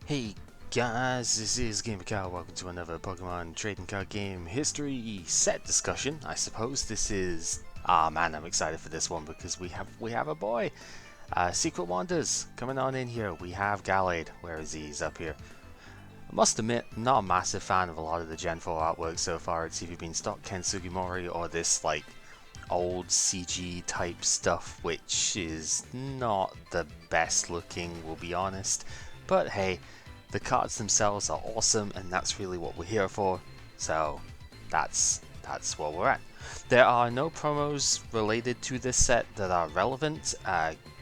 Hey guys, this is Gamer. Welcome to another Pokemon trading card game history set discussion. I suppose this is man, I'm excited for this one because we have a boy. Secret Wonders coming on in here. We have Gallade. Where is he? He's up here. I must admit, not a massive fan of a lot of the Gen 4 artwork so far. It's either been stock Ken Sugimori or this like old CG type stuff, which is not the best looking, we'll be honest. But hey, the cards themselves are awesome, and that's really what we're here for. So that's where we're at. There are no promos related to this set that are relevant.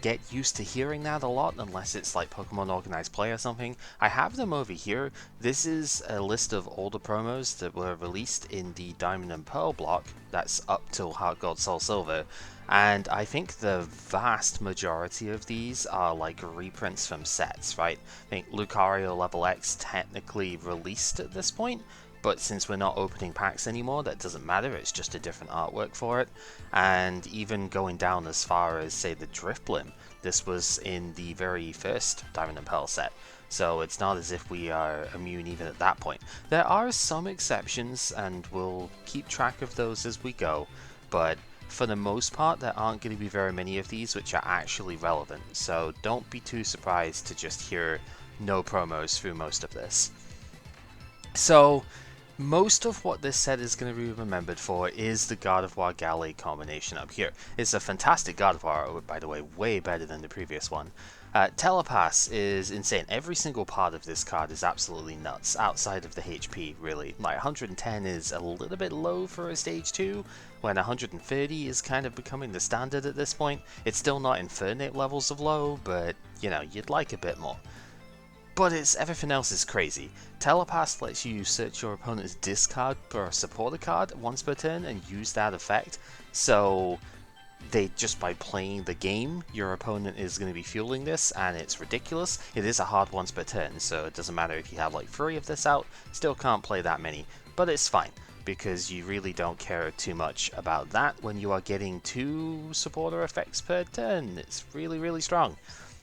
Get used to hearing that a lot, unless it's like Pokemon Organized Play or something. I have them over here. This is a list of older promos that were released in the Diamond and Pearl block. That's up till Heart Gold Soul Silver. And I think the vast majority of these are like reprints from sets, right? I think Lucario Level X technically released at this point, but since we're not opening packs anymore, that doesn't matter, it's just a different artwork for it. And even going down as far as, say, the Drifblim, this was in the very first Diamond and Pearl set, so it's not as if we are immune even at that point. There are some exceptions, and we'll keep track of those as we go, but for the most part, there aren't going to be very many of these which are actually relevant, so don't be too surprised to just hear no promos through most of this. So, most of what this set is going to be remembered for is the Gardevoir Gallade combination up here. It's a fantastic Gardevoir, by the way, way better than the previous one. Telepass is insane. Every single part of this card is absolutely nuts, outside of the HP, really. Like, 110 is a little bit low for a Stage 2, when 130 is kind of becoming the standard at this point. It's still not Infernape levels of low, but, you know, you'd like a bit more. But everything else is crazy. Telepass lets you search your opponent's discard for a supporter card once per turn and use that effect. So just by playing the game, your opponent is going to be fueling this, and it's ridiculous. It is a hard once per turn, so it doesn't matter if you have like 3 of this out, still can't play that many. But it's fine, because you really don't care too much about that when you are getting 2 supporter effects per turn. It's really, really strong.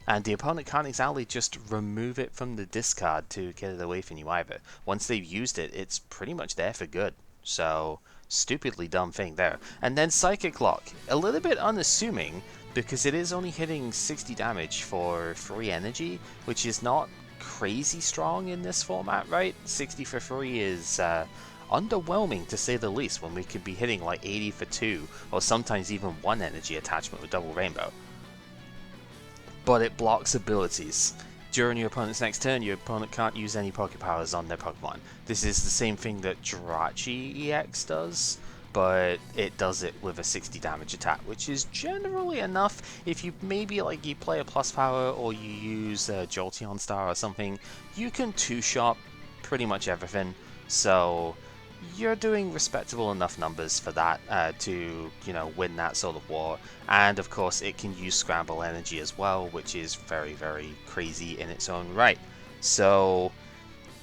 And the opponent can't exactly just remove it from the discard to get it away from you either. Once they've used it, it's pretty much there for good. So, stupidly dumb thing there. And then Psychic Lock. A little bit unassuming, because it is only hitting 60 damage for 3 energy, which is not crazy strong in this format, right? 60 for 3 is underwhelming to say the least, when we could be hitting like 80 for 2, or sometimes even 1 energy attachment with Double Rainbow. But it blocks abilities. During your opponent's next turn, your opponent can't use any Poké Powers on their Pokemon. This is the same thing that Jirachi EX does, but it does it with a 60 damage attack, which is generally enough. If you you play a Plus Power or you use a Jolteon Star or something, you can two-shot pretty much everything. So you're doing respectable enough numbers for that to, win that sort of war. And of course it can use Scramble Energy as well, which is very, very crazy in its own right. So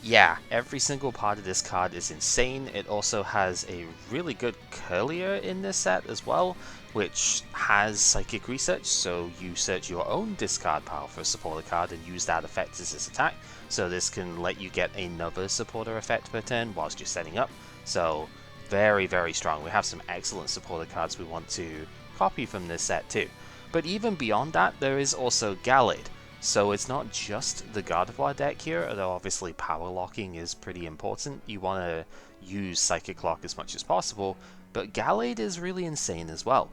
yeah, every single part of this card is insane. It also has a really good Curlier in this set as well, which has Psychic Research, so you search your own discard pile for a supporter card and use that effect as its attack. So this can let you get another supporter effect per turn whilst you're setting up. So very, very strong. We have some excellent supporter cards we want to copy from this set too. But even beyond that, there is also Gallade. So it's not just the Gardevoir deck here, although obviously power locking is pretty important. You want to use Psychic Lock as much as possible, but Gallade is really insane as well.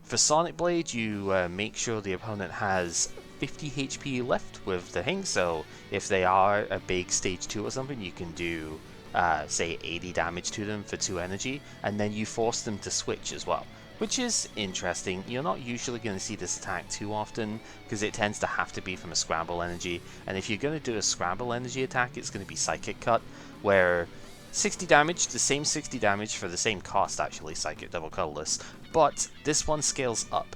For Sonic Blade, you make sure the opponent has 50 HP left with the thing, so if they are a big stage 2 or something, you can do say 80 damage to them for 2 energy, and then you force them to switch as well, which is interesting. You're not usually going to see this attack too often, because it tends to have to be from a Scramble Energy, and if you're going to do a Scramble Energy attack, it's going to be Psychic Cut, where 60 damage, the same 60 damage for the same cost actually, Psychic Double Colorless, but this one scales up,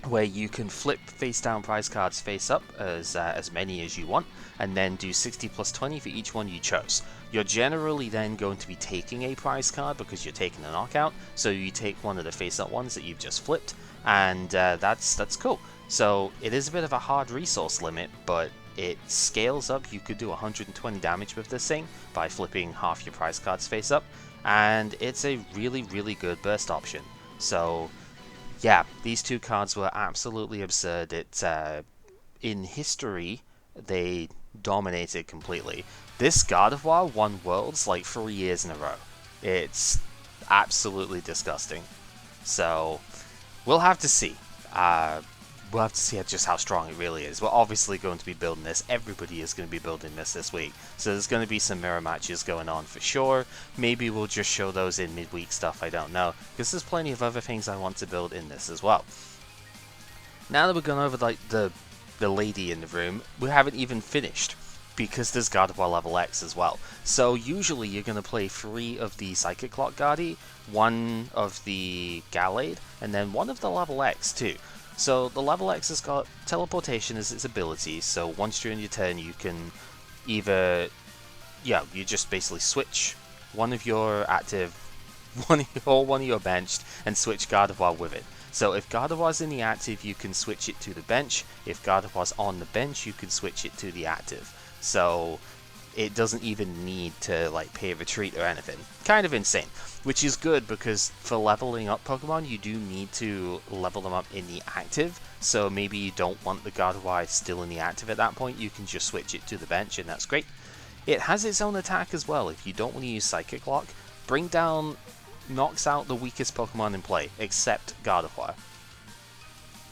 where you can flip face down prize cards face up as many as you want, and then do 60 plus 20 for each one you chose. You're generally then going to be taking a prize card because you're taking a knockout, so you take one of the face up ones that you've just flipped, and that's cool. So it is a bit of a hard resource limit, but it scales up. You could do 120 damage with this thing by flipping half your prize cards face up, and it's a really, really good burst option. So yeah, these two cards were absolutely absurd. In history, they dominated completely. This Gardevoir won Worlds like 3 years in a row. It's absolutely disgusting. So we'll have to see. We'll have to see just how strong it really is. We're obviously going to be building this. Everybody is going to be building this week. So there's going to be some mirror matches going on for sure. Maybe we'll just show those in midweek stuff, I don't know. Because there's plenty of other things I want to build in this as well. Now that we've gone over like the lady in the room, we haven't even finished. Because there's Gardevoir level X as well. So usually you're going to play 3 of the Psychic Clock Guardi, 1 of the Gallade, and then 1 of the level X too. So the level X has got teleportation as its ability, so once during your turn you can either, you just basically switch one of your active, one of your benched, and switch Gardevoir with it. So if Gardevoir's in the active, you can switch it to the bench. If Gardevoir's on the bench, you can switch it to the active. So it doesn't even need to like pay a retreat or anything. Kind of insane. Which is good because for leveling up Pokemon, you do need to level them up in the active. So maybe you don't want the Gardevoir still in the active at that point. You can just switch it to the bench and that's great. It has its own attack as well. If you don't want to use Psychic Lock, Bring Down knocks out the weakest Pokemon in play, except Gardevoir.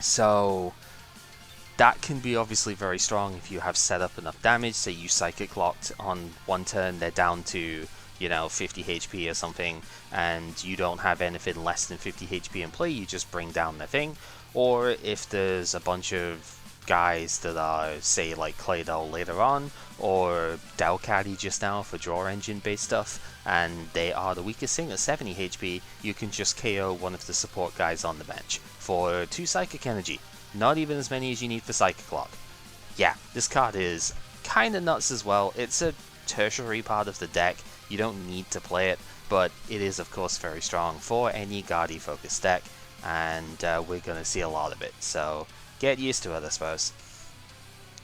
So that can be obviously very strong if you have set up enough damage. Say you Psychic Locked on one turn, they're down to, 50 HP or something, and you don't have anything less than 50 HP in play, you just bring down the thing. Or if there's a bunch of guys that are, say, like Claydol later on, or Delcatty just now for draw engine based stuff, and they are the weakest thing at 70 HP, you can just KO one of the support guys on the bench for 2 Psychic Energy. Not even as many as you need for Psychic Lock. Yeah, this card is kind of nuts as well. It's a tertiary part of the deck. You don't need to play it, but it is of course very strong for any Guardi focused deck, and we're going to see a lot of it, so get used to it, I suppose.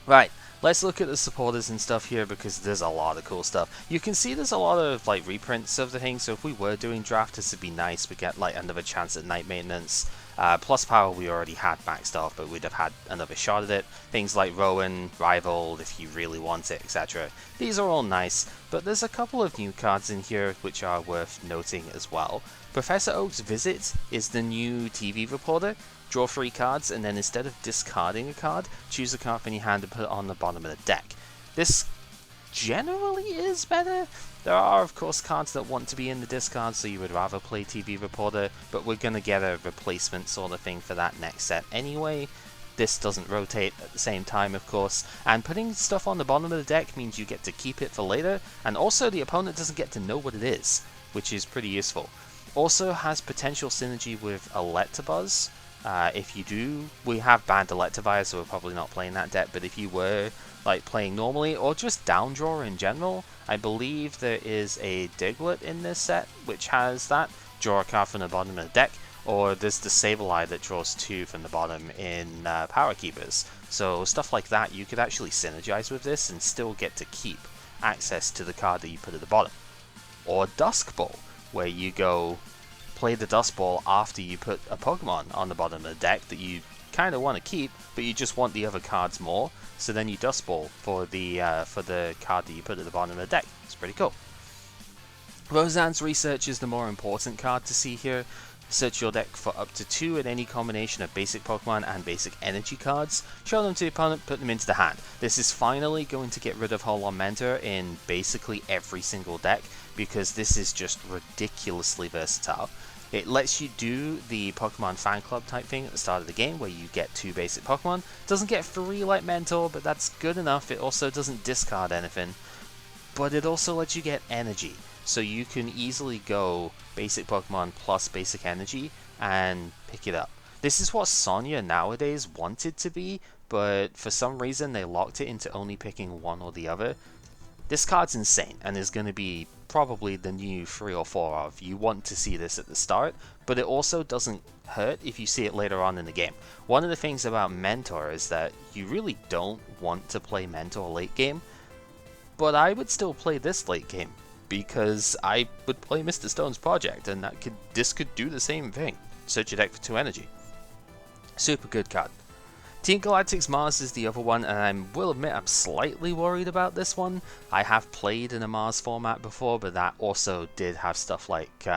Right, let's look at the supporters and stuff here because there's a lot of cool stuff. You can see there's a lot of like reprints of the thing, so if we were doing draft, this would be nice. We get like another chance at night maintenance. Plus power we already had maxed off, but we'd have had another shot at it. Things like Rowan, Rival, if you really want it, etc. These are all nice, but there's a couple of new cards in here which are worth noting as well. Professor Oak's Visit is the new TV reporter. Draw 3 cards, and then instead of discarding a card, choose a card from your hand and put it on the bottom of the deck. This generally is better. There are of course cards that want to be in the discard, so you would rather play TV Reporter, but we're going to get a replacement sort of thing for that next set anyway. This doesn't rotate at the same time, of course, and putting stuff on the bottom of the deck means you get to keep it for later, and also the opponent doesn't get to know what it is, which is pretty useful. Also has potential synergy with Electabuzz. If you do, we have banned Electivire, so we're probably not playing that deck, but if you were like playing normally, or just down draw in general, I believe there is a Diglett in this set, which has that. Draw a card from the bottom of the deck, or there's the Sableye that draws 2 from the bottom in Power Keepers. So stuff like that, you could actually synergize with this and still get to keep access to the card that you put at the bottom. Or Dusk Ball, where you go play the Dust Ball after you put a Pokemon on the bottom of the deck that you kind of want to keep, but you just want the other cards more, so then you Dust Ball for the card that you put at the bottom of the deck. It's pretty cool. Roseanne's Research is the more important card to see here. Search your deck for up to 2 in any combination of basic Pokemon and basic energy cards. Show them to the opponent, put them into the hand. This is finally going to get rid of Hold On Mentor in basically every single deck, because this is just ridiculously versatile. It lets you do the Pokemon Fan Club type thing at the start of the game where you get 2 basic Pokemon. Doesn't get 3 like Mentor, but that's good enough. It also doesn't discard anything, but it also lets you get energy. So you can easily go basic Pokemon plus basic energy and pick it up. This is what Sonya nowadays wanted to be, but for some reason they locked it into only picking one or the other. This card's insane and is going to be probably the new 3 or 4 of. You want to see this at the start, but it also doesn't hurt if you see it later on in the game. One of the things about Mentor is that you really don't want to play Mentor late game, but I would still play this late game because I would play Mr. Stone's Project, and this could do the same thing. Search your deck for 2 energy. Super good card. Team Galactic's Mars is the other one, and I will admit I'm slightly worried about this one. I have played in a Mars format before, but that also did have stuff like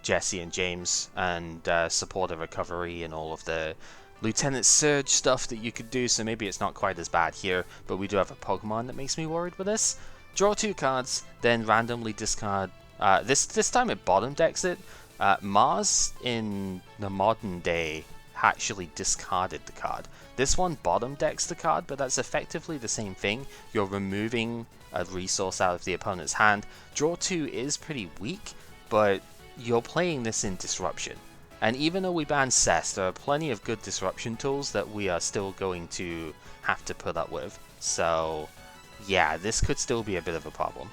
Jesse and James and supporter recovery and all of the Lieutenant Surge stuff that you could do, so maybe it's not quite as bad here, but we do have a Pokemon that makes me worried with this. Draw 2 cards, then randomly discard. This time it bottom decks it. Mars in the modern day actually discarded the card. This one bottom decks the card, but that's effectively the same thing. You're removing a resource out of the opponent's hand. Draw 2 is pretty weak, but you're playing this in Disruption. And even though we banned Cess, there are plenty of good disruption tools that we are still going to have to put up with. So yeah, this could still be a bit of a problem.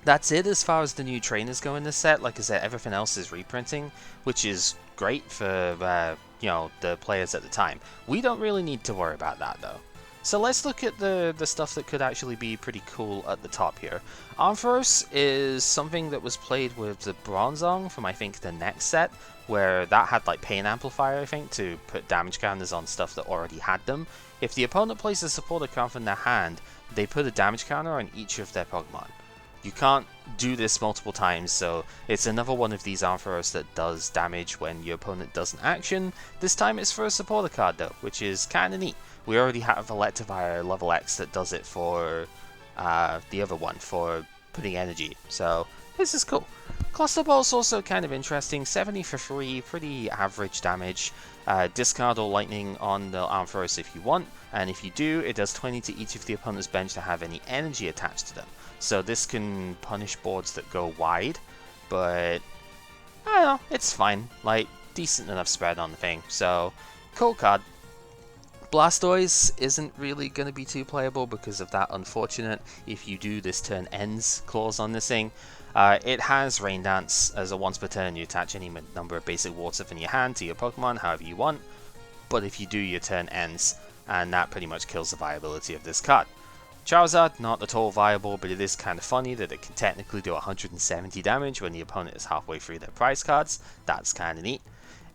That's it as far as the new trainers go in this set. Like I said, everything else is reprinting, which is great for you know, the players at the time. We don't really need to worry about that though. So let's look at the stuff that could actually be pretty cool at the top here. Ampharos is something that was played with the Bronzong from I think the next set, where that had like Pain Amplifier I think to put damage counters on stuff that already had them. If the opponent plays a supporter card from their hand, they put a damage counter on each of their Pokemon. You can't do this multiple times, so it's another one of these Ampharos that does damage when your opponent does an action. This time it's for a supporter card though, which is kinda neat. We already have Electivire level X that does it for the other one, for putting energy, so this is cool. Cluster Ball's also kind of interesting, 70 for free, pretty average damage. Discard all lightning on the Ampharos if you want, and if you do, it does 20 to each of the opponent's bench to have any energy attached to them. So this can punish boards that go wide, but I don't know, it's fine. Like, decent enough spread on the thing, so cool card. Blastoise isn't really going to be too playable because of that unfortunate "if you do, this turn ends" clause on this thing. It has Rain Dance as a once per turn. You attach any number of basic water from your hand to your Pokemon however you want, but if you do, your turn ends, and that pretty much kills the viability of this card. Charizard, not at all viable, but it is kind of funny that it can technically do 170 damage when the opponent is halfway through their prize cards. That's kind of neat.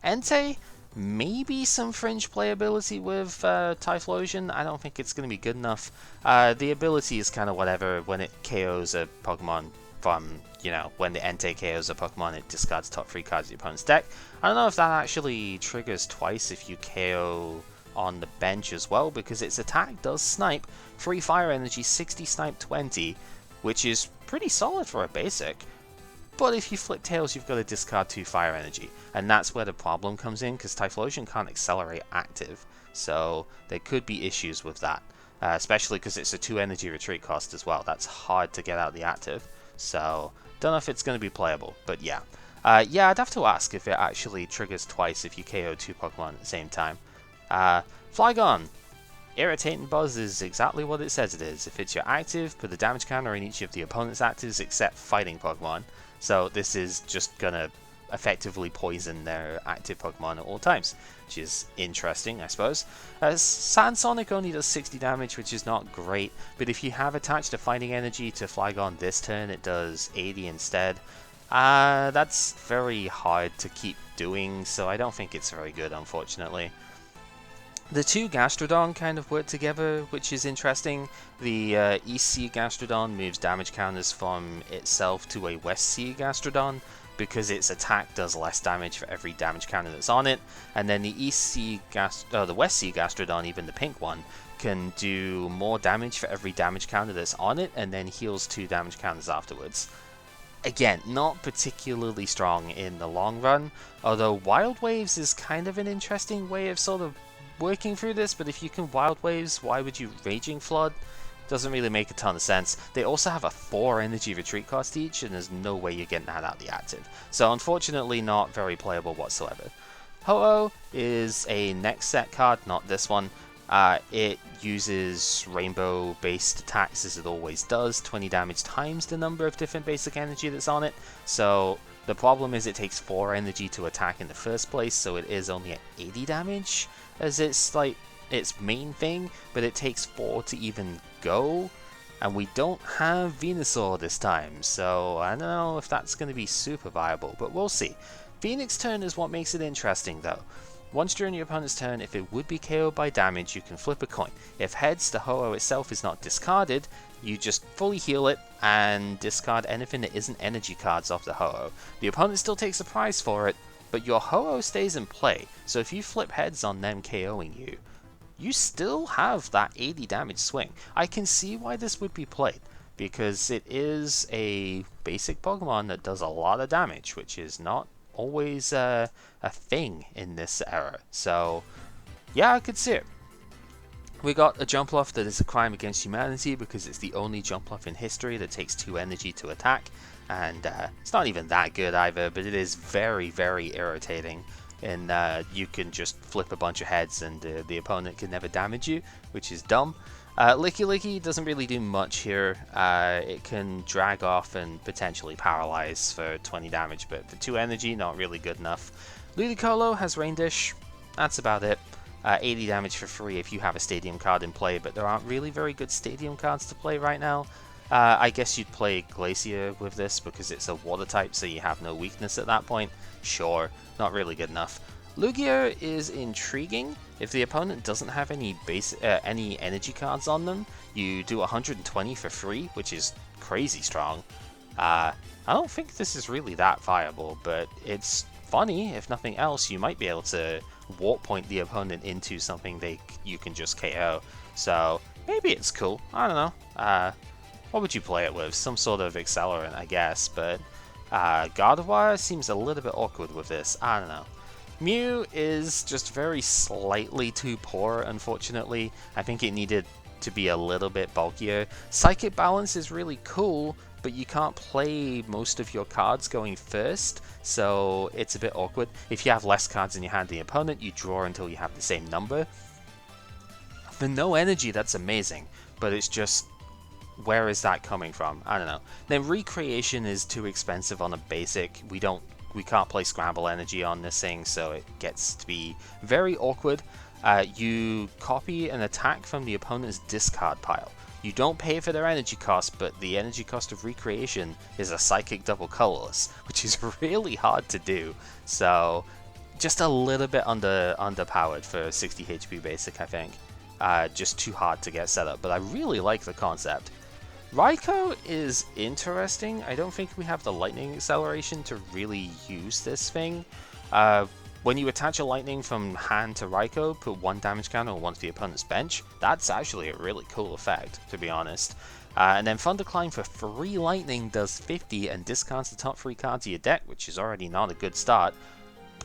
Entei, maybe some fringe playability with Typhlosion. I don't think it's going to be good enough. The ability is kind of whatever. When it KOs a Pokemon from, you know, when the Entei KOs a Pokemon, it discards top 3 cards of the opponent's deck. I don't know if that actually triggers twice if you KO on the bench as well, because its attack does snipe, 3 fire energy, 60 snipe 20, which is pretty solid for a basic. But if you flip tails, you've got to discard 2 fire energy, and that's where the problem comes in, because Typhlosion can't accelerate active, so there could be issues with that, especially because it's a 2 energy retreat cost as well. That's hard to get out the active, so don't know if it's going to be playable, but yeah. Yeah, I'd have to ask if it actually triggers twice if you KO 2 Pokemon at the same time. Flygon. Irritating Buzz is exactly what it says it is. If it's your active, put the damage counter in each of the opponent's actives except fighting Pokemon. So this is just gonna effectively poison their active Pokemon at all times, which is interesting, I suppose. Sansonic only does 60 damage, which is not great, but if you have attached a fighting energy to Flygon this turn, it does 80 instead. That's very hard to keep doing, so I don't think it's very good, unfortunately. The 2 Gastrodon kind of work together, which is interesting. The East Sea Gastrodon moves damage counters from itself to a West Sea Gastrodon, because its attack does less damage for every damage counter that's on it. And then the West Sea Gastrodon, even the pink one, can do more damage for every damage counter that's on it, and then heals 2 damage counters afterwards. Again, not particularly strong in the long run, although Wild Waves is kind of an interesting way of sort of working through this, but if you can Wild Waves, why would you Raging Flood? Doesn't really make a ton of sense. They also have a 4 energy retreat cost each, and there's no way you're getting that out the active. So unfortunately not very playable whatsoever. Ho-Oh is a next set card, not this one. It uses rainbow-based attacks as it always does, 20 damage times the number of different basic energy that's on it. So the problem is it takes 4 energy to attack in the first place, so it is only at 80 damage as its main thing, but it takes 4 to even go. And we don't have Venusaur this time, so I don't know if that's going to be super viable, but we'll see. Phoenix turn is what makes it interesting though. Once during your opponent's turn, if it would be KO'd by damage, you can flip a coin. If heads, the Ho-Oh itself is not discarded, you just fully heal it and discard anything that isn't energy cards off the Ho-Oh. The opponent still takes a prize for it, but your Ho-Oh stays in play, so if you flip heads on them KOing you, you still have that 80 damage swing. I can see why this would be played, because it is a basic Pokemon that does a lot of damage, which is not always a thing in this era. So yeah, I could see it. We got a Jumpluff that is a crime against humanity because it's the only Jumpluff in history that takes 2 energy to attack, and it's not even that good either, but it is very, very irritating. And you can just flip a bunch of heads and the opponent can never damage you, which is dumb. Licky Licky doesn't really do much here. It can drag off and potentially paralyze for 20 damage, but for 2 energy, not really good enough. Ludicolo has Rain Dish, that's about it. 80 damage for free if you have a Stadium card in play, but there aren't really very good Stadium cards to play right now. I guess you'd play Glacier with this because it's a water type, so you have no weakness at that point. Sure, not really good enough. Lugia is intriguing. If the opponent doesn't have any any energy cards on them, you do 120 for free, which is crazy strong. I don't think this is really that viable, but it's funny. If nothing else, you might be able to warp point the opponent into something you can just KO. So maybe it's cool. I don't know. What would you play it with? Some sort of accelerant, I guess, but Gardevoir seems a little bit awkward with this. I don't know. Mew is just very slightly too poor, unfortunately. I think it needed to be a little bit bulkier. Psychic Balance is really cool, but you can't play most of your cards going first, so it's a bit awkward. If you have less cards in your hand than the opponent, you draw until you have the same number. For no energy, that's amazing, but it's just, where is that coming from? I don't know. Then Recreation is too expensive on a basic. We can't play Scramble Energy on this thing, so it gets to be very awkward. You copy an attack from the opponent's discard pile. You don't pay for their energy cost, but the energy cost of Recreation is a Psychic double colorless, which is really hard to do. So just a little bit underpowered for 60 HP basic, I think. Just too hard to get set up, but I really like the concept. Raikou is interesting. I don't think we have the lightning acceleration to really use this thing. When you attach a lightning from hand to Raikou, put 1 damage counter on one of the opponent's bench. That's actually a really cool effect, to be honest. And then Thunderclimb for free lightning does 50 and discards the top 3 cards of your deck, which is already not a good start.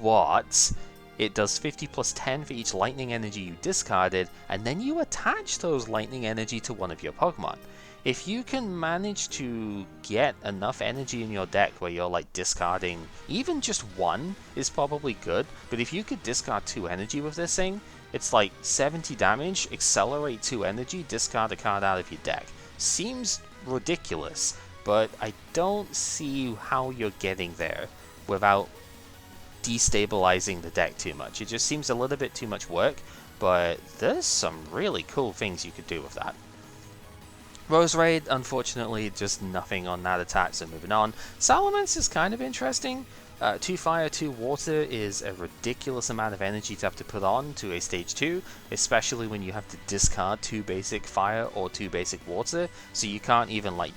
But it does 50 plus 10 for each lightning energy you discarded, and then you attach those lightning energy to one of your Pokemon. If you can manage to get enough energy in your deck where you're like discarding, even just 1 is probably good, but if you could discard 2 energy with this thing, it's like 70 damage, accelerate 2 energy, discard a card out of your deck. Seems ridiculous, but I don't see how you're getting there without destabilizing the deck too much. It just seems a little bit too much work, but there's some really cool things you could do with that. Roserade, unfortunately, just nothing on that attack, so moving on. Salamence is kind of interesting. 2 fire, 2 water is a ridiculous amount of energy to have to put on to a stage 2, especially when you have to discard 2 basic fire or 2 basic water, so you can't even like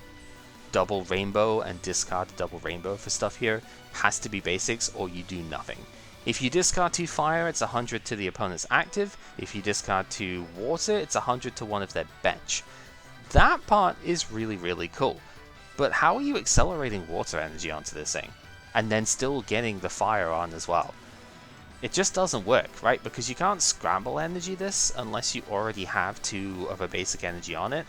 double rainbow and discard double rainbow for stuff here. Has to be basics or you do nothing. If you discard 2 fire, it's 100 to the opponent's active. If you discard 2 water, it's 100 to one of their bench. That part is really, really cool. But how are you accelerating water energy onto this thing? And then still getting the fire on as well? It just doesn't work, right? Because you can't scramble energy this unless you already have 2 of a basic energy on it.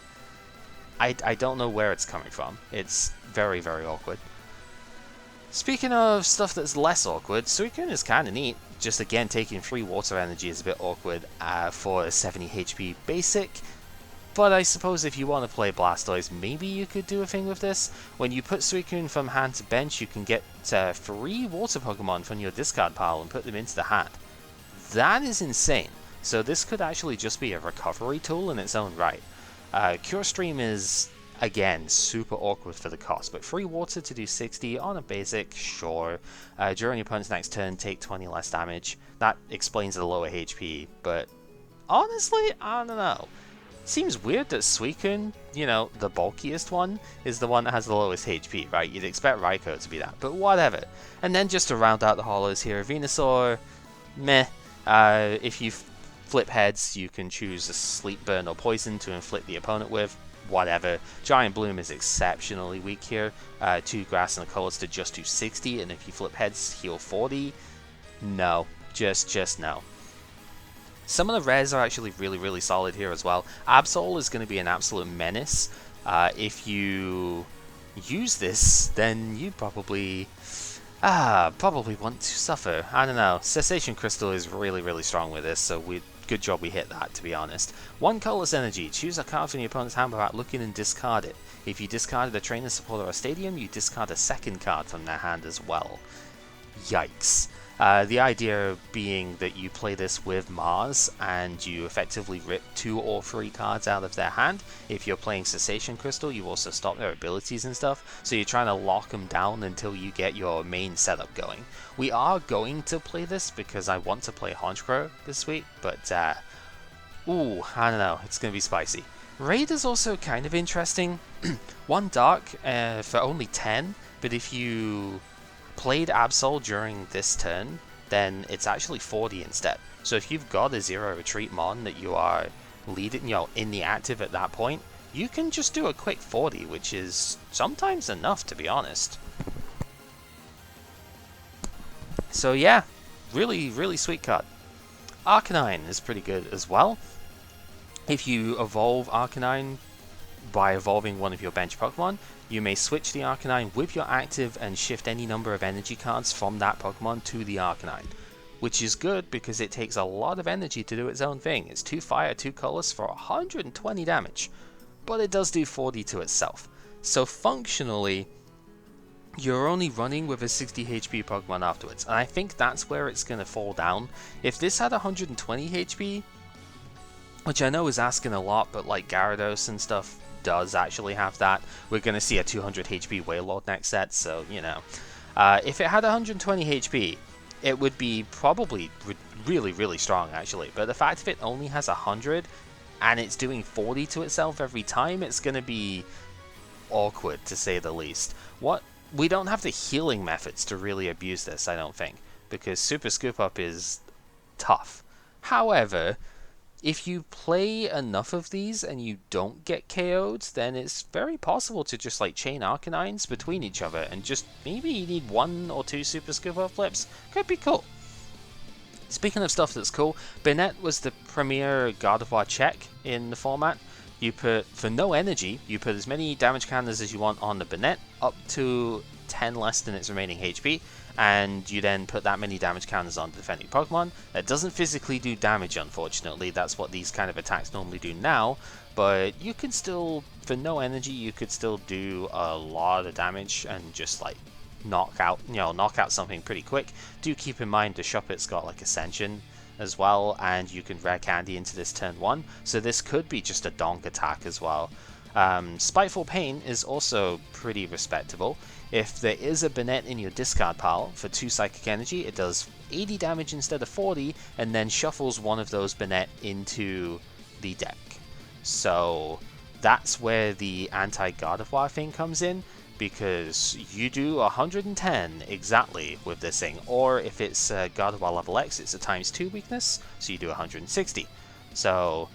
I don't know where it's coming from. It's very, very awkward. Speaking of stuff that's less awkward, Suicune is kind of neat. Just again, taking 3 water energy is a bit awkward for a 70 HP basic. But I suppose if you want to play Blastoise, maybe you could do a thing with this. When you put Suicune from hand to bench, you can get 3 water Pokemon from your discard pile and put them into the hand. That is insane. So this could actually just be a recovery tool in its own right. Cure Stream is, again, super awkward for the cost, but 3 water to do 60 on a basic, sure. During your opponent's next turn, take 20 less damage. That explains the lower HP, but honestly, I don't know. Seems weird that Suicune, you know, the bulkiest one, is the one that has the lowest HP, right? You'd expect Raikou to be that, but whatever. And then just to round out the hollows here, Venusaur, meh. If you flip heads, you can choose a Sleep Burn or Poison to inflict the opponent with, whatever. Giant Bloom is exceptionally weak here. 2 Grass and a Colors to just do 60, and if you flip heads, heal 40. No, just no. Some of the rares are actually really solid here as well. Absol is going to be an absolute menace. If you use this, then you probably want to suffer. I don't know. Cessation Crystal is really strong with this, so good job we hit that, to be honest. 1 Colorless Energy. Choose a card from your opponent's hand without looking and discard it. If you discarded a Trainer, Supporter, or Stadium, you discard a second card from their hand as well. Yikes. The idea being that you play this with Mars and you effectively rip 2 or 3 cards out of their hand. If you're playing Cessation Crystal, you also stop their abilities and stuff, so you're trying to lock them down until you get your main setup going. We are going to play this because I want to play Honchkrow this week, but I don't know, it's going to be spicy. Raid is also kind of interesting. 1 Dark for only 10, but if you played Absol during this turn, then it's actually 40 instead. So if you've got a 0 retreat mon that you are leading, in the active at that point, you can just do a quick 40, which is sometimes enough, to be honest. So yeah, really sweet card. Arcanine is pretty good as well. If you evolve Arcanine by evolving one of your bench Pokemon, you may switch the Arcanine with your active and shift any number of energy cards from that Pokemon to the Arcanine, which is good because it takes a lot of energy to do its own thing. It's 2 fire, 2 colors for 120 damage, but it does do 40 to itself. So functionally, you're only running with a 60 HP Pokemon afterwards, and I think that's where it's going to fall down. If this had 120 HP, which I know is asking a lot, but like Gyarados and stuff does actually have that. We're going to see a 200 HP Wailord next set, so, you know. If it had 120 HP, it would be probably really strong, actually. But the fact if it only has 100, and it's doing 40 to itself every time, it's going to be awkward, to say the least. We don't have the healing methods to really abuse this, I don't think, because Super Scoop Up is tough. However, if you play enough of these and you don't get KO'd, then it's very possible to just like chain Arcanines between each other and just maybe you need 1 or 2 Super Scoop Up flips. Could be cool. Speaking of stuff that's cool, Banette was the premier Gardevoir check in the format. You put, for no energy, you put as many damage counters as you want on the Banette, up to 10 less than its remaining HP, and you then put that many damage counters on the defending Pokemon. That doesn't physically do damage, unfortunately. That's what these kind of attacks normally do now, but you can still, for no energy, you could still do a lot of damage and just like knock out something pretty quick. Do keep in mind the Shuppet's got like Ascension as well, and you can rare candy into this turn 1, so this could be just a donk attack as well. Spiteful Pain is also pretty respectable. If there is a Banette in your discard pile for 2 Psychic Energy, it does 80 damage instead of 40, and then shuffles one of those Banette into the deck. So that's where the anti-Gardevoir thing comes in, because you do 110 exactly with this thing, or if it's Gardevoir level X, it's a ×2 weakness, so you do 160. So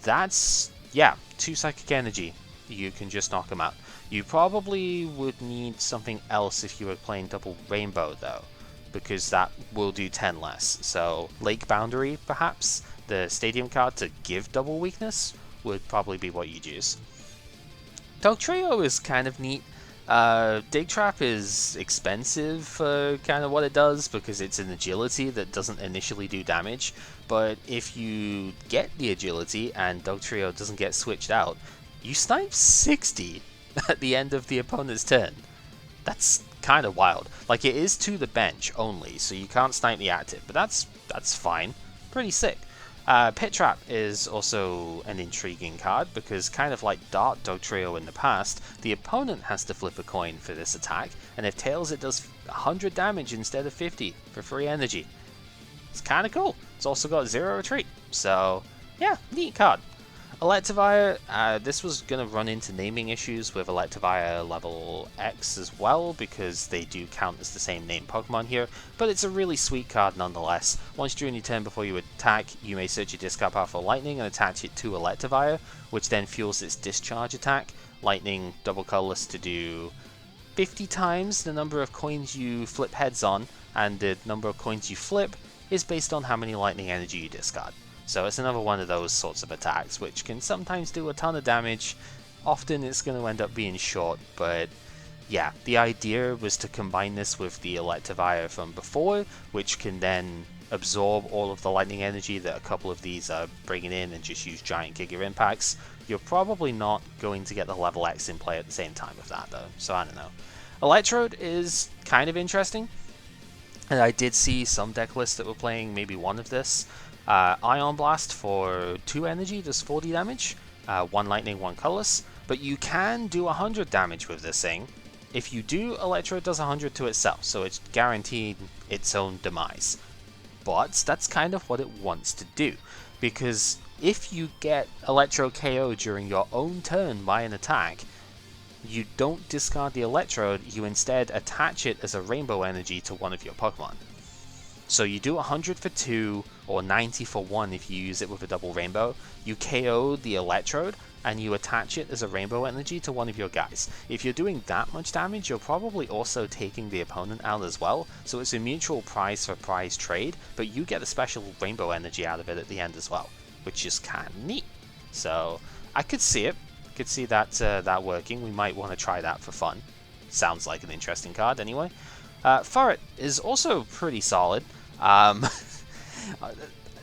that's, yeah, 2 Psychic Energy, you can just knock them out. You probably would need something else if you were playing double Rainbow though, because that will do 10 less. So Lake Boundary, perhaps, the Stadium card to give double weakness, would probably be what you'd use. Dogtrio is kind of neat. Dig Trap is expensive for kind of what it does because it's an agility that doesn't initially do damage, but if you get the agility and Dugtrio doesn't get switched out, you snipe 60 at the end of the opponent's turn. That's kind of wild. Like, it is to the bench only, so you can't snipe the active, but that's fine. Pretty sick. Pit Trap is also an intriguing card because, kind of like Dart Dugtrio in the past, the opponent has to flip a coin for this attack, and if tails it does 100 damage instead of 50 for free energy. It's kind of cool. It's also got 0 retreat, so yeah, neat card. Electivire, this was going to run into naming issues with Electivire level X as well, because they do count as the same name Pokemon here, but it's a really sweet card nonetheless. Once during your turn before you attack, you may search your discard pile for Lightning and attach it to Electivire, which then fuels its discharge attack. Lightning double colorless to do 50 times the number of coins you flip heads on, and the number of coins you flip is based on how many Lightning energy you discard. So it's another one of those sorts of attacks which can sometimes do a ton of damage. Often it's going to end up being short, but yeah, the idea was to combine this with the Electivire from before, which can then absorb all of the lightning energy that a couple of these are bringing in and just use giant Giga Impacts. You're probably not going to get the level X in play at the same time with that though, so I don't know. Electrode is kind of interesting, and I did see some deck lists that were playing maybe one of this. Ion Blast for 2 energy does 40 damage, 1 lightning, 1 colorless, but you can do 100 damage with this thing. If you do, Electro does 100 to itself, so it's guaranteed its own demise. But that's kind of what it wants to do, because if you get Electro KO during your own turn by an attack, you don't discard the Electrode, you instead attach it as a rainbow energy to one of your Pokemon. So you do 100 for 2, or 90 for 1 if you use it with a double rainbow. You KO the Electrode, and you attach it as a rainbow energy to one of your guys. If you're doing that much damage, you're probably also taking the opponent out as well, so it's a mutual prize for prize trade, but you get a special rainbow energy out of it at the end as well, which is kind of neat. So I could see it. Could see that working. We might want to try that for fun. Sounds like an interesting card anyway. Furret is also pretty solid.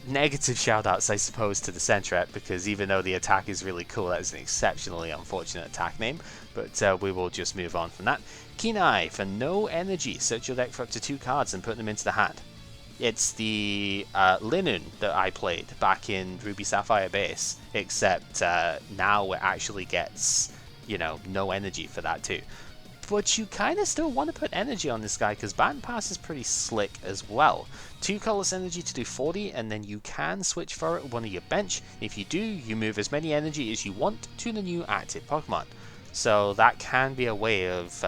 Negative shoutouts, I suppose, to the Sentret, because even though the attack is really cool, that is an exceptionally unfortunate attack name, but we will just move on from that. Kenai, for no energy, search your deck for up to 2 cards and put them into the hand. It's the Linen that I played back in Ruby Sapphire base, except now it actually gets, you know, no energy for that too. But you kind of still want to put energy on this guy, because Baton Pass is pretty slick as well. 2 colorless energy to do 40, and then you can switch for it one of your bench. If you do, you move as many energy as you want to the new active Pokemon. So that can be a way of,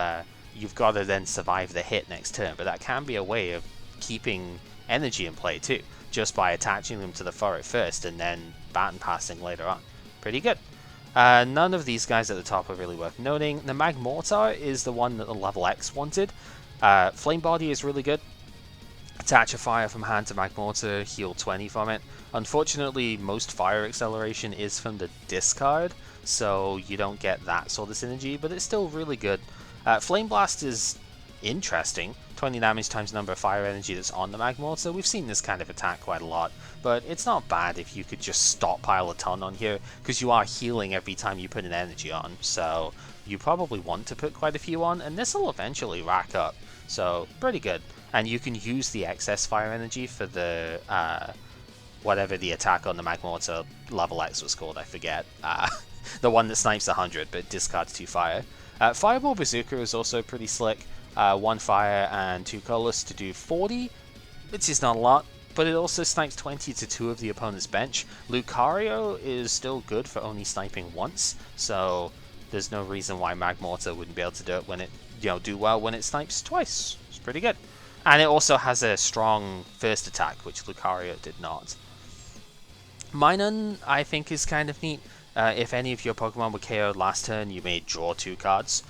you've got to then survive the hit next turn, but that can be a way of keeping energy in play too, just by attaching them to the Furret first and then Baton Passing later on. Pretty good. None of these guys at the top are really worth noting. The Magmortar is the one that the level X wanted. Flame Body is really good. Attach a fire from hand to Magmortar, heal 20 from it. Unfortunately, most fire acceleration is from the discard, so you don't get that sort of synergy, but it's still really good. Flame Blast is interesting. 20 damage times number of fire energy that's on the Magmortar. We've seen this kind of attack quite a lot, but it's not bad if you could just stockpile a ton on here, because you are healing every time you put an energy on, so you probably want to put quite a few on, and this will eventually rack up, so pretty good. And you can use the excess fire energy for the whatever the attack on the Magmortar level X was called, I forget. The one that snipes 100 but discards 2 fire. Fireball Bazooka is also pretty slick. 1 fire and 2 colorless to do 40, which is not a lot, but it also snipes 20 to 2 of the opponent's bench. Lucario is still good for only sniping once, so there's no reason why Magmortar wouldn't be able to do it when it, do well when it snipes twice. It's pretty good. And it also has a strong first attack, which Lucario did not. Minun, I think, is kind of neat. If any of your Pokemon were KO'd last turn, you may draw 2 cards.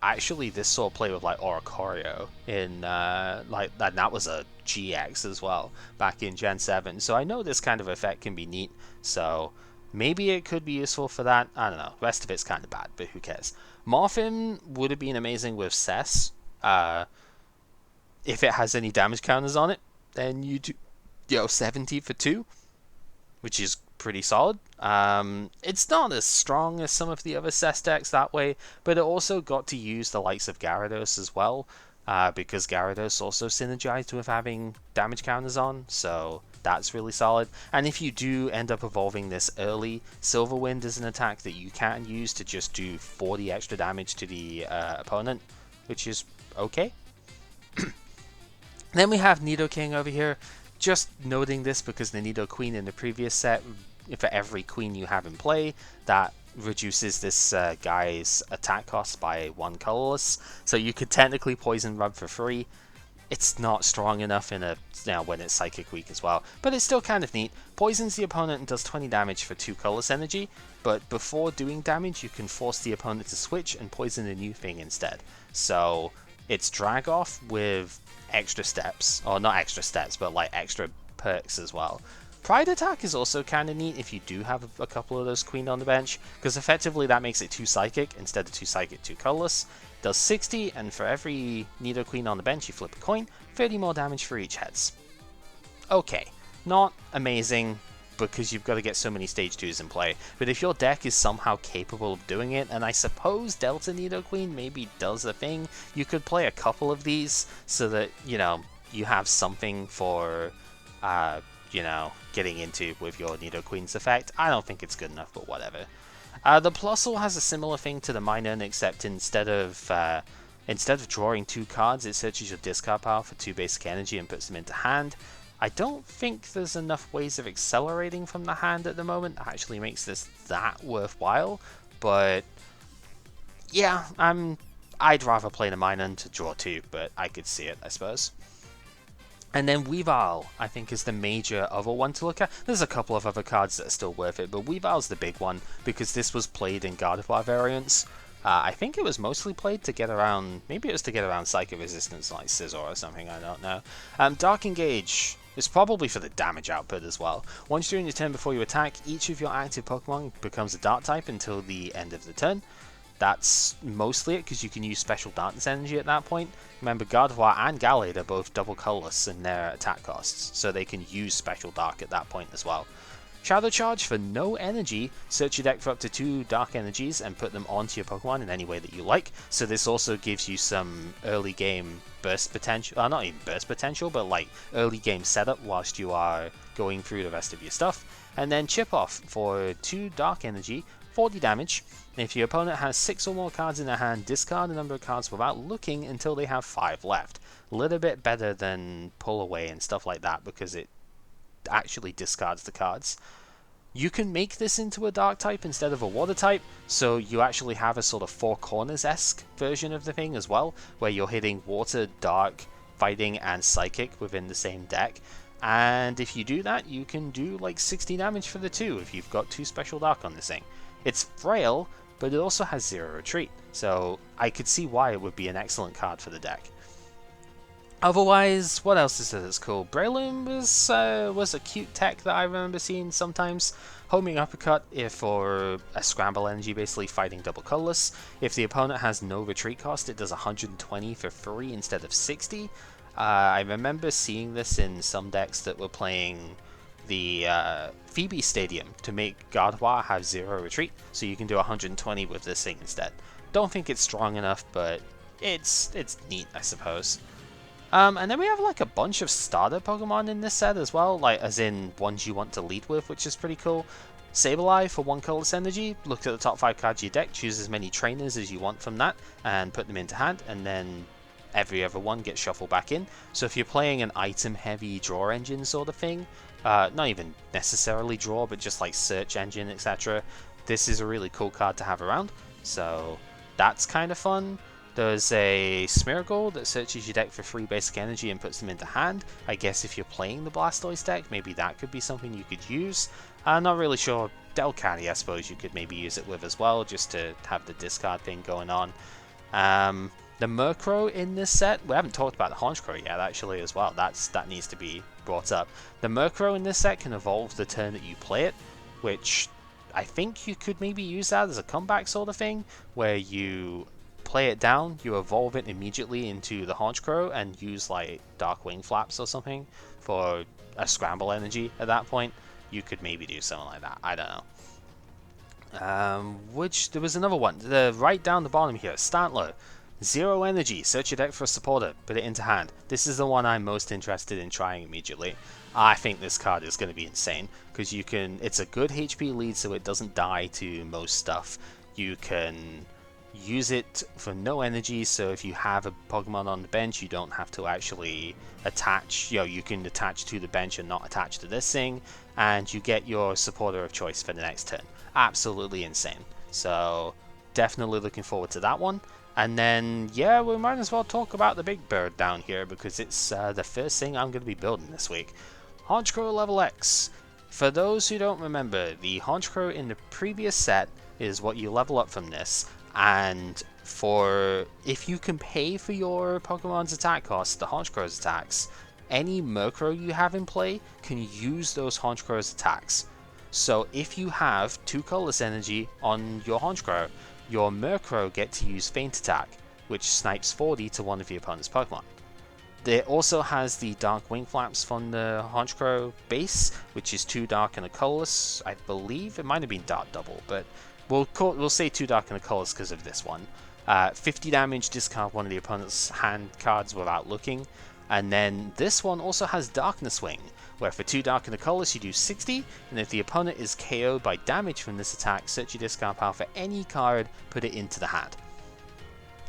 Actually, this saw play with like Oricorio in and that was a GX as well back in Gen 7. So I know this kind of effect can be neat. So Maybe it could be useful for that. I don't know. The rest of it's kind of bad, but who cares? Morphin would have been amazing with Cess. If it has any damage counters on it, then you do 70 for 2, which is pretty solid. It's not as strong as some of the other Cess decks that way, but it also got to use the likes of Gyarados as well, because Gyarados also synergized with having damage counters on, so that's really solid. And if you do end up evolving this early, Silver Wind is an attack that you can use to just do 40 extra damage to the opponent, which is okay. Then we have Nidoking over here. Just noting this because the Nidoqueen in the previous set, for every queen you have in play, that reduces this guy's attack cost by 1 colorless. So you could technically poison rub for free. It's not strong enough in when it's Psychic Weak as well, but it's still kind of neat. Poisons the opponent and does 20 damage for 2 colorless energy, but before doing damage you can force the opponent to switch and poison a new thing instead. So it's drag off with extra steps, or not extra steps, but like extra perks as well. Pride Attack is also kind of neat if you do have a couple of those queen on the bench, because effectively that makes it 2 Psychic instead of 2 Psychic, 2 colorless. Does 60, and for every Nidoqueen on the bench you flip a coin, 30 more damage for each heads. Okay, not amazing, because you've got to get so many stage 2s in play, but if your deck is somehow capable of doing it, and I suppose Delta Nidoqueen maybe does a thing, you could play a couple of these so that, you have something for, getting into with your Nidoqueen's effect. I don't think it's good enough, but whatever. The Plusle has a similar thing to the Minun, except instead of drawing 2 cards, it searches your discard pile for 2 basic energy and puts them into hand. I don't think there's enough ways of accelerating from the hand at the moment that actually makes this that worthwhile, but yeah, I'd rather play the Minun to draw 2, but I could see it, I suppose. And then Weavile, I think, is the major other one to look at. There's a couple of other cards that are still worth it, but Weavile's the big one, because this was played in Gardevoir variants. I think it was mostly played to get around, maybe it was to get around Psychic Resistance like Scizor or something, I don't know. Dark Engage is probably for the damage output as well. Once during your turn before you attack, each of your active Pokemon becomes a Dark type until the end of the turn. That's mostly it, because you can use Special Darkness Energy at that point. Remember, Gardevoir and Gallade are both double colorless in their attack costs, so they can use Special Dark at that point as well. Shadow Charge for no energy. Search your deck for up to 2 Dark Energies and put them onto your Pokemon in any way that you like. So this also gives you some early game burst potential, not even burst potential, but like early game setup whilst you are going through the rest of your stuff. And then Chip Off for 2 Dark Energy, 40 damage. If your opponent has 6 or more cards in their hand, discard a number of cards without looking until they have 5 left. A little bit better than Pull Away and stuff like that, because it actually discards the cards. You can make this into a Dark type instead of a Water type, so you actually have a sort of Four Corners-esque version of the thing as well, where you're hitting Water, Dark, Fighting, and Psychic within the same deck. And if you do that, you can do like 60 damage for the 2 if you've got 2 Special Dark on this thing. It's frail, but it also has 0 retreat, so I could see why it would be an excellent card for the deck. Otherwise, what else is that's cool? Breloom was a cute tech that I remember seeing sometimes. Homing Uppercut for a Scramble Energy, basically fighting double colorless. If the opponent has no retreat cost, it does 120 for free instead of 60. I remember seeing this in some decks that were playing the Phoebe Stadium to make Gardevoir have 0 retreat, so you can do 120 with this thing instead. Don't think it's strong enough, but it's neat, I suppose. And then we have like a bunch of starter Pokemon in this set as well, like as in ones you want to lead with, which is pretty cool. Sableye for 1 colorless energy. Look at the top 5 cards of your deck, choose as many trainers as you want from that, and put them into hand, and then every other one gets shuffled back in. So if you're playing an item-heavy draw engine sort of thing, not even necessarily draw, but just like search engine, etc., this is a really cool card to have around. So that's kind of fun. There's a Smeargle that searches your deck for 3 basic energy and puts them into hand. I guess if you're playing the Blastoise deck, maybe that could be something you could use. Not really sure. Delcatty, I suppose you could maybe use it with as well, just to have the discard thing going on. The Murkrow in this set, we haven't talked about the Honchkrow yet actually as well, that needs to be brought up. The Murkrow in this set can evolve the turn that you play it, which I think you could maybe use that as a comeback sort of thing, where you play it down, you evolve it immediately into the Honchkrow and use like Dark Wing Flaps or something for a Scramble Energy at that point. You could maybe do something like that. I don't know. Which there was another one. Right down the bottom here, Stantler. 0 energy. Search your deck for a supporter. Put it into hand. This is the one I'm most interested in trying immediately. I think this card is going to be insane because you can. It's a good HP lead, so it doesn't die to most stuff. You can use it for no energy, so if you have a Pokemon on the bench, you don't have to actually attach. You can attach to the bench and not attach to this thing, and you get your supporter of choice for the next turn. Absolutely insane. So definitely looking forward to that one. And then, yeah, we might as well talk about the big bird down here because it's the first thing I'm going to be building this week. Honchkrow level X. For those who don't remember, the Honchkrow in the previous set is what you level up from this. And if you can pay for your Pokemon's attack costs, the Honchkrow's attacks, any Murkrow you have in play can use those Honchkrow's attacks. So if you have 2 colorless energy on your Honchkrow, your Murkrow get to use Feint Attack, which snipes 40 to one of your opponent's Pokemon. It also has the Dark Wing Flaps from the Honchkrow base, which is 2 dark and a colorless. I believe it might have been dark double, but we'll say 2 dark and a colorless because of this one. 50 damage, discard one of the opponent's hand cards without looking. And then this one also has Darkness Wing, where for 2 dark and a colorless you do 60, and if the opponent is KO'd by damage from this attack, search your discard pile for any card, put it into the hand.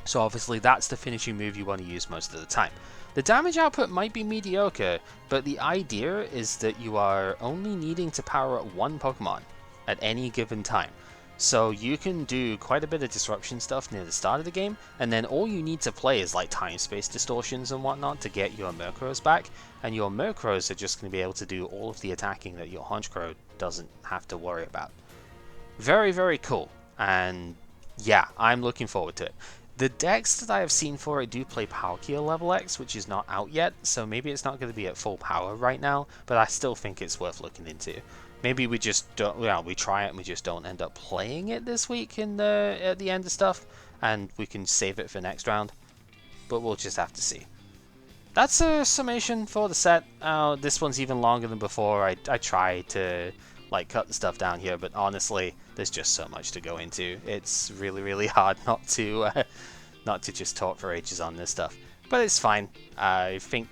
So obviously that's the finishing move you want to use most of the time. The damage output might be mediocre, but the idea is that you are only needing to power up 1 Pokemon at any given time. So you can do quite a bit of disruption stuff near the start of the game, and then all you need to play is like time-space distortions and whatnot to get your Murkrows back, and your Murkrows are just going to be able to do all of the attacking that your Honchkrow doesn't have to worry about. Very, very cool, and yeah, I'm looking forward to it. The decks that I have seen for it do play Palkia level X, which is not out yet, so maybe it's not going to be at full power right now, but I still think it's worth looking into. Maybe we just don't. Well, we try it and we just don't end up playing it this week at the end of stuff, and we can save it for next round. But we'll just have to see. That's a summation for the set. This one's even longer than before. I tried to like cut the stuff down here, but honestly, there's just so much to go into. It's really, really hard not to just talk for ages on this stuff. But it's fine. I think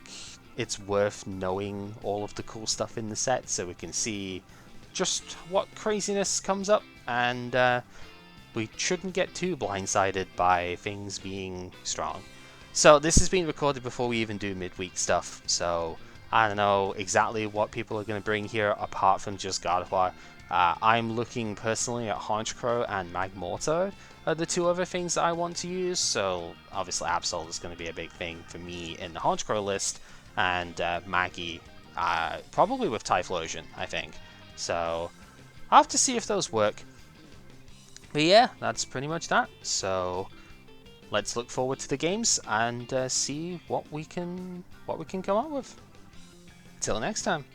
it's worth knowing all of the cool stuff in the set so we can see just what craziness comes up, and we shouldn't get too blindsided by things being strong. So this has been recorded before we even do midweek stuff, so I don't know exactly what people are going to bring here apart from just Gardevoir. I'm looking personally at Honchkrow and Magmortar are the 2 other things that I want to use, so obviously Absol is going to be a big thing for me in the Honchkrow list, and Maggie probably with Typhlosion, I think. So I'll have to see if those work. But yeah, that's pretty much that. So let's look forward to the games and see what we can come up with. Till next time.